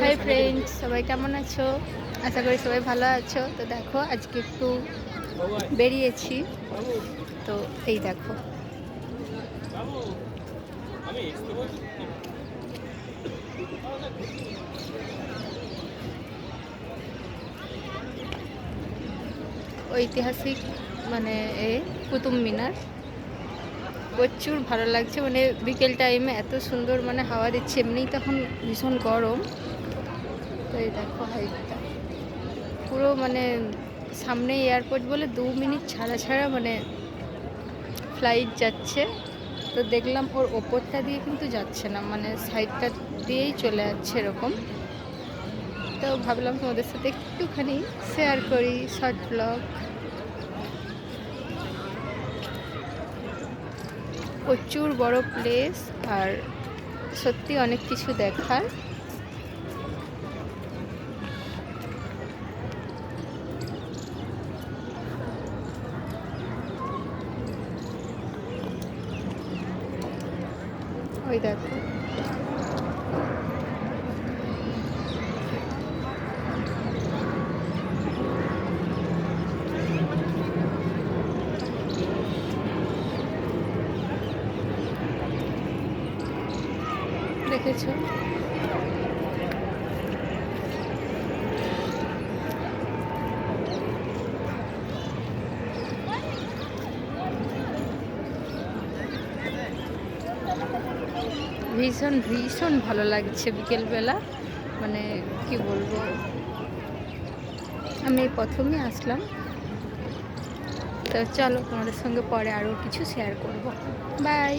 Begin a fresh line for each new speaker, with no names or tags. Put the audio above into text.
Hi friends, সবাই কেমন আছো? আশা করি সবাই ভালো আছো। তো দেখো, আজকে একটু বেরিয়েছি। তো এই দেখো, ঐতিহাসিক মানে কুতুব মিনার। প্রচুর ভালো লাগছে, মানে বিকেল টাইমে এত সুন্দর মানে হাওয়া দিচ্ছে। এমনিই তখন ভীষণ গরম। তো এই দেখো হাইটটা পুরো মানে সামনে এয়ারপোর্ট বলে 2 মিনিট ছাড়া ছাড়া মানে ফ্লাইট যাচ্ছে। তো দেখলাম ওর ওপরটা দিয়ে কিন্তু যাচ্ছে না, মানে সাইডটা দিয়েই চলে যাচ্ছে এরকম। তো ভাবলাম তোমাদের সাথে একটুখানি শেয়ার করি শর্ট ব্লগ। প্রচুর বড় প্লেস আর সত্যি অনেক কিছু দেখার। ওই দেখো, দেখেছো? ভীষণ ভীষণ ভালো লাগছে বিকেলবেলা, মানে কি বলবো। আমি প্রথমে আসলাম। তো চলো, তোমাদের সঙ্গে পরে আরও কিছু শেয়ার করব। বাই।